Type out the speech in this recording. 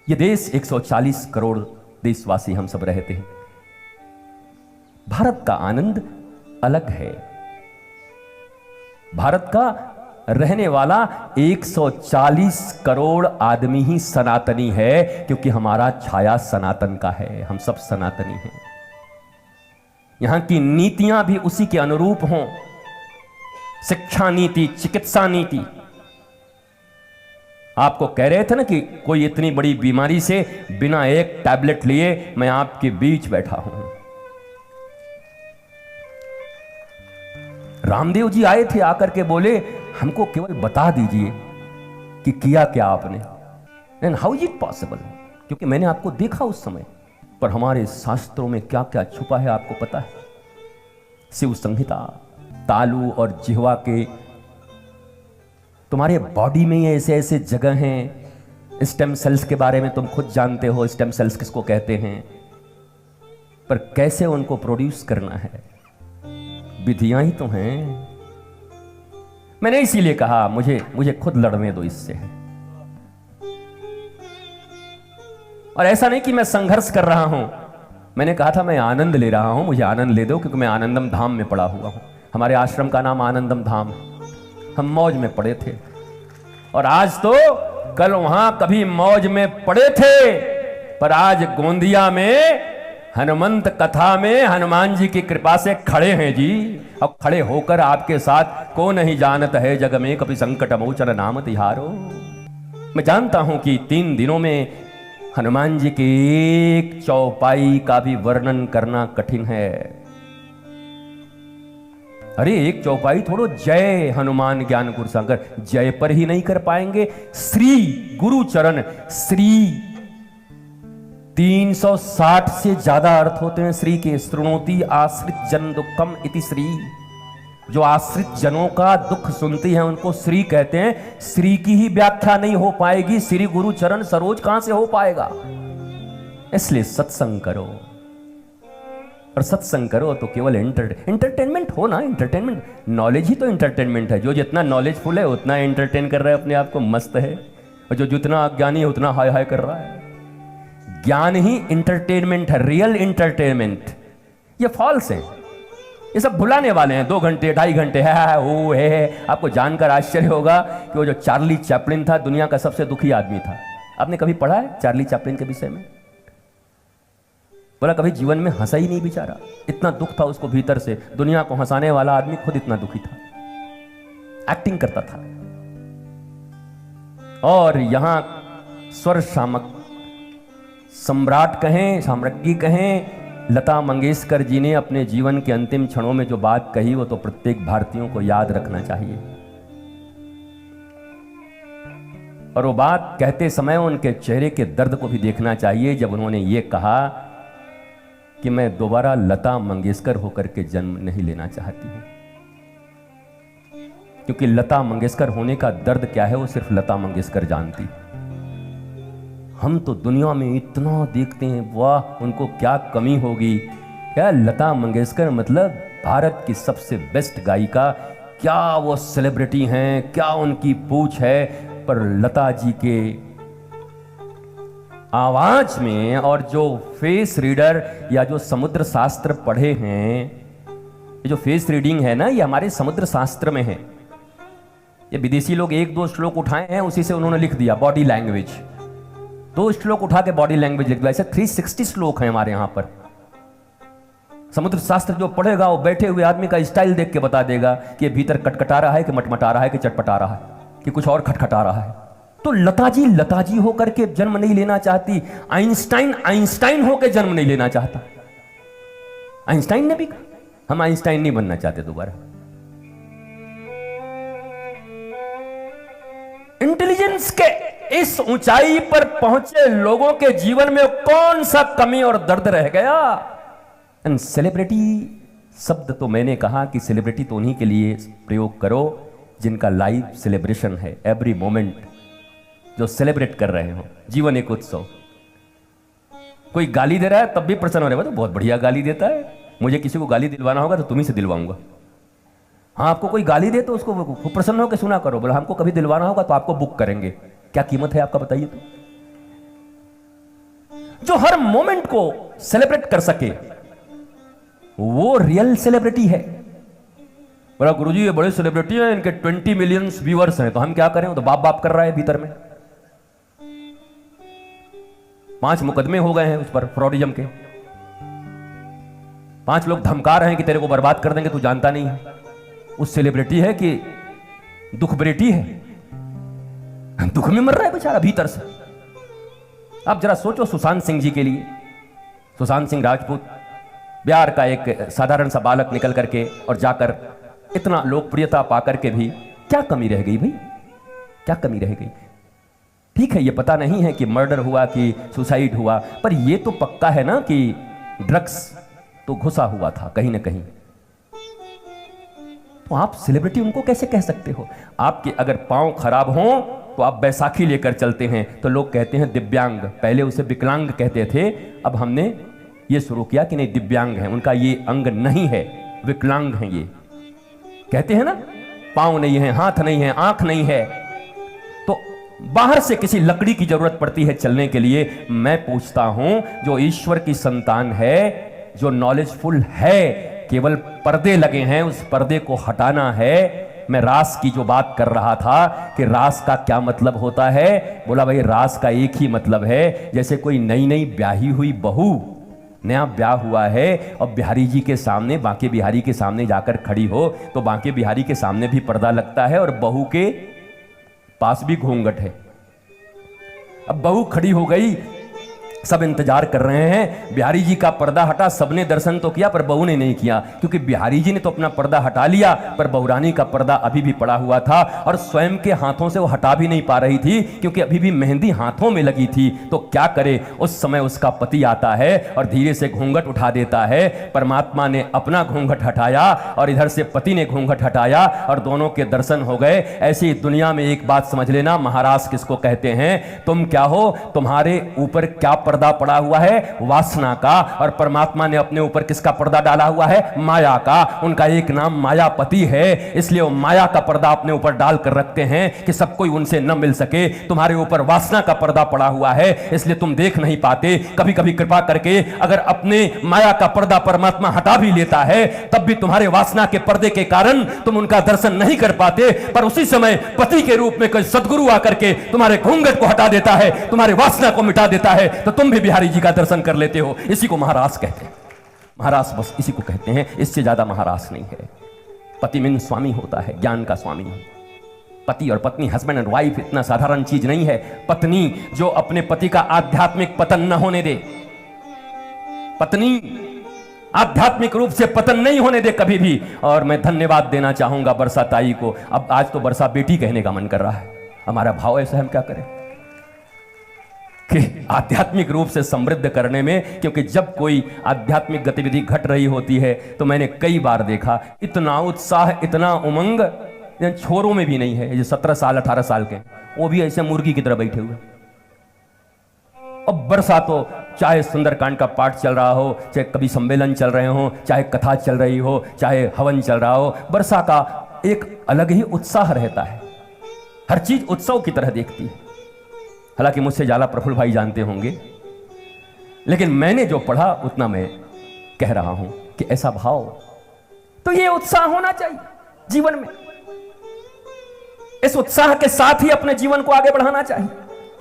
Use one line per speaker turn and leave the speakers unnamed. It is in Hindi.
ये देश 140 करोड़ देशवासी हम सब रहते हैं। भारत का आनंद अलग है। भारत का रहने वाला 140 करोड़ आदमी ही सनातनी है, क्योंकि हमारा छाया सनातन का है। हम सब सनातनी हैं। यहां की नीतियां भी उसी के अनुरूप हों। शिक्षा नीति, चिकित्सा नीति। आपको कह रहे थे ना कि कोई इतनी बड़ी बीमारी से बिना एक टैबलेट लिए मैं आपके बीच बैठा हूं। रामदेव जी आए थे, आकर के बोले हमको केवल बता दीजिए कि किया क्या आपने। And how is it possible, क्योंकि मैंने आपको देखा उस समय। पर हमारे शास्त्रों में क्या क्या छुपा है आपको पता है। शिव संहिता, तालु और जिह्वा के, तुम्हारे बॉडी में ये ऐसे ऐसे जगह हैं। स्टेम सेल्स के बारे में तुम खुद जानते हो, स्टेम सेल्स किसको कहते हैं। पर कैसे उनको प्रोड्यूस करना है, विधियां ही तो हैं। मैंने इसीलिए कहा मुझे खुद लड़ने दो इससे। और ऐसा नहीं कि मैं संघर्ष कर रहा हूं, मैंने कहा था मैं आनंद ले रहा हूं, मुझे आनंद ले दो, क्योंकि मैं आनंदम धाम में पड़ा हुआ हूं। हमारे आश्रम का नाम आनंदम धाम। हम मौज में पड़े थे, और आज तो कल वहां कभी मौज में पड़े थे, पर आज गोंदिया में हनुमंत कथा में हनुमान जी की कृपा से खड़े हैं जी। अब खड़े होकर आपके साथ को नहीं जानत है जग में कभी संकट मोचन नाम तिहारो। मैं जानता हूं कि 3 दिनों में हनुमान जी की एक चौपाई का भी वर्णन करना कठिन है। अरे एक चौपाई थोड़ो, जय हनुमान ज्ञान गुर सागर, जय पर ही नहीं कर पाएंगे। श्री गुरु चरण, श्री 360 से ज्यादा अर्थ होते हैं श्री के। श्रृणोति आश्रित जन दुखम इति श्री। जो आश्रित जनों का दुख सुनती है उनको श्री कहते हैं। श्री की ही व्याख्या नहीं हो पाएगी, श्री गुरु चरण सरोज कहां से हो पाएगा। इसलिए सत्संग करो, और सत्संग करो तो केवल एंटरटेनमेंट हो ना। एंटरटेनमेंट, नॉलेज ही तो एंटरटेनमेंट है। जो जितना नॉलेजफुल है उतना एंटरटेन कर रहा है अपने आप को, मस्त है। और जो जितना अज्ञानी है उतना हाय हाय कर रहा है। ज्ञान ही एंटरटेनमेंट है, रियल एंटरटेनमेंट। ये फॉल्स है, ये सब भुलाने वाले हैं। 2 घंटे 2.5 घंटे है। आपको जानकर आश्चर्य होगा कि वो जो चार्ली चैपलिन था, दुनिया का सबसे दुखी आदमी था। आपने कभी पढ़ा है चार्ली चैपलिन के विषय में? बोला कभी जीवन में हंसा ही नहीं बेचारा। इतना दुख था उसको भीतर से। दुनिया को हंसाने वाला आदमी खुद इतना दुखी था, एक्टिंग करता था। और यहां स्वर शामक सम्राट कहें, साम्राज्ञी कहें, लता मंगेशकर जी ने अपने जीवन के अंतिम क्षणों में जो बात कही, वो तो प्रत्येक भारतीयों को याद रखना चाहिए। और वो बात कहते समय उनके चेहरे के दर्द को भी देखना चाहिए, जब उन्होंने ये कहा कि मैं दोबारा लता मंगेशकर होकर के जन्म नहीं लेना चाहती हूं। क्योंकि लता मंगेशकर होने का दर्द क्या है वो सिर्फ लता मंगेशकर जानती। हम तो दुनिया में इतना देखते हैं, वाह उनको क्या कमी होगी। क्या लता मंगेशकर मतलब भारत की सबसे बेस्ट गायिका, क्या वो सेलिब्रिटी हैं, क्या उनकी पूछ है। पर लता जी के आवाज में, और जो फेस रीडर या जो समुद्र शास्त्र पढ़े हैं, ये जो फेस रीडिंग है ना, ये हमारे समुद्र शास्त्र में है। ये विदेशी लोग 1-2 श्लोक उठाए हैं, उसी से उन्होंने लिख दिया बॉडी लैंग्वेज। 2 श्लोक उठा के बॉडी लैंग्वेज लिख दिया। ऐसे 360 श्लोक हैं हमारे यहां पर। समुद्र शास्त्र जो पढ़ेगा वो बैठे हुए आदमी का स्टाइल देख के बता देगा कि ये भीतर कटकटा रहा है कि मटमटा रहा है कि चटपटा रहा है कि कुछ और खटखटा रहा है। तो लता जी होकर के जन्म नहीं लेना चाहती। आइंस्टाइन होकर जन्म नहीं लेना चाहता। आइंस्टाइन ने भी कहा हम आइंस्टाइन नहीं बनना चाहते दोबारा। इंटेलिजेंस के इस ऊंचाई पर पहुंचे लोगों के जीवन में कौन सा कमी और दर्द रह गया। एंड सेलिब्रिटी शब्द तो मैंने कहा कि सेलिब्रिटी तो उन्हीं के लिए प्रयोग करो जिनका लाइव सेलिब्रेशन है, एवरी मोमेंट जो सेलिब्रेट कर रहे हो। जीवन एक उत्सव। कोई गाली दे रहा है तब भी प्रसन्न हो रहा है, तो बहुत बढ़िया गाली देता है। मुझे किसी को गाली दिलवाना होगा तो तुम्ही से दिलवाऊंगा। हाँ, आपको कोई गाली दे तो उसको प्रसन्न होकर सुना करो। बोला हमको कभी दिलवाना होगा तो आपको बुक करेंगे। क्या कीमत है आपका बताइए तो। जो हर मोमेंट को सेलिब्रेट कर सके, वो रियल सेलिब्रिटी है। बोला गुरुजी ये बड़े सेलिब्रिटी हैं, इनके 20 मिलियन व्यूअर्स हैं, तो हम क्या करें? तो बाप बाप कर रहा है भीतर में। 5 मुकदमे हो गए हैं उस पर फ्रॉडिज्म के। 5 लोग धमका रहे हैं कि तेरे को बर्बाद कर देंगे, तू जानता नहीं है। उस सेलिब्रिटी है कि दुख बेटी है, दुख में मर रहा है बेचारा भीतर से। आप जरा सोचो सुशांत सिंह जी के लिए। सुशांत सिंह राजपूत बिहार का एक साधारण सा बालक निकल करके और जाकर इतना लोकप्रियता पाकर के भी क्या कमी रह गई भाई? क्या कमी रह गई? ठीक है, ये पता नहीं है कि मर्डर हुआ कि सुसाइड हुआ, पर ये तो पक्का है ना कि ड्रग्स तो घुसा हुआ था कहीं ना कहीं। तो आप सेलिब्रिटी उनको कैसे कह सकते हो? आपके अगर पांव खराब हों तो आप बैसाखी लेकर चलते हैं तो लोग कहते हैं दिव्यांग। पहले उसे विकलांग कहते थे, अब हमने ये शुरू किया कि नहीं दिव्यांग है, उनका ये अंग नहीं है, विकलांग हैं ये। कहते हैं ना, पांव नहीं है, हाथ नहीं है, आंख नहीं है, तो बाहर से किसी लकड़ी की जरूरत पड़ती है चलने के लिए। मैं पूछता हूं, जो ईश्वर की संतान है, जो नॉलेजफुल है, केवल पर्दे लगे हैं, उस पर्दे को हटाना है। मैं रास की जो बात कर रहा था कि रास का क्या मतलब होता है, बोला भाई रास का एक ही मतलब है, जैसे कोई नई नई ब्याही हुई बहू, नया ब्याह हुआ है और बिहारी जी के सामने, बांके बिहारी के सामने जाकर खड़ी हो तो बांके बिहारी के सामने भी पर्दा लगता है और बहू के पास भी घूंघट है। अब बहू खड़ी हो गई, सब इंतजार कर रहे हैं, बिहारी जी का पर्दा हटा, सबने दर्शन तो किया पर बहू ने नहीं किया, क्योंकि बिहारी जी ने तो अपना पर्दा हटा लिया पर बहुरानी का पर्दा अभी भी पड़ा हुआ था और स्वयं के हाथों से वो हटा भी नहीं पा रही थी क्योंकि अभी भी मेहंदी हाथों में लगी थी। तो क्या करे, उस समय उसका पति आता है और धीरे से घूंघट उठा देता है। परमात्मा ने अपना घूंघट हटाया और इधर से पति ने घूंघट हटाया और दोनों के दर्शन हो गए। ऐसी दुनिया में एक बात समझ लेना, महाराज किसको कहते हैं? तुम क्या हो, तुम्हारे ऊपर क्या पर्दा पड़ा हुआ है? वासना का। और परमात्मा ने अपने ऊपर किसका पर्दा डाला हुआ है? माया का। उनका एक नाम मायापति है, इसलिए वो माया का पर्दा अपने ऊपर डालकर रखते हैं कि सब कोई उनसे न मिल सके। तुम्हारे ऊपर वासना का पर्दा पड़ा हुआ है, इसलिए तुम देख नहीं पाते। कभी कभी कृपा करके अगर अपने माया का पर्दा परमात्मा हटा भी लेता है, तब भी तुम्हारे वासना के पर्दे के कारण तुम उनका दर्शन नहीं कर पाते। पर उसी समय पति के रूप में कोई सदगुरु आकर के तुम्हारे घूंघट को हटा देता है, तुम्हारे वासना को मिटा देता है, तो तुम भी बिहारी जी का दर्शन कर लेते हो। इसी को महाराज कहते हैं। महाराज बस इसी को कहते हैं, इससे ज्यादा महाराज नहीं है। पति मीन स्वामी होता है, ज्ञान का स्वामी। पति और पत्नी, हस्बैंड एंड वाइफ, इतना साधारण चीज नहीं है। पत्नी जो अपने पति का आध्यात्मिक पतन न होने दे, पत्नी आध्यात्मिक रूप से पतन नहीं होने दे कभी भी। और मैं धन्यवाद देना चाहूंगा बरसा ताई को। अब आज तो बरसा बेटी कहने का मन कर रहा है। हमारा भाव ऐसा, हम क्या करें कि आध्यात्मिक रूप से समृद्ध करने में, क्योंकि जब कोई आध्यात्मिक गतिविधि घट रही होती है तो मैंने कई बार देखा इतना उत्साह, इतना उमंग छोरों में भी नहीं है। जो 17 साल 18 साल के, वो भी ऐसे मुर्गी की तरह बैठे हुए। अब बरसा तो चाहे सुंदरकांड का पाठ चल रहा हो, चाहे कभी सम्मेलन चल रहे हो, चाहे कथा चल रही हो, चाहे हवन चल रहा हो, बरसा का एक अलग ही उत्साह रहता है। हर चीज उत्सव की तरह देखती है। हालांकि मुझसे ज्यादा प्रफुल्ल भाई जानते होंगे, लेकिन मैंने जो पढ़ा उतना मैं कह रहा हूं कि ऐसा भाव, तो ये उत्साह होना चाहिए जीवन में। इस उत्साह के साथ ही अपने जीवन को आगे बढ़ाना चाहिए।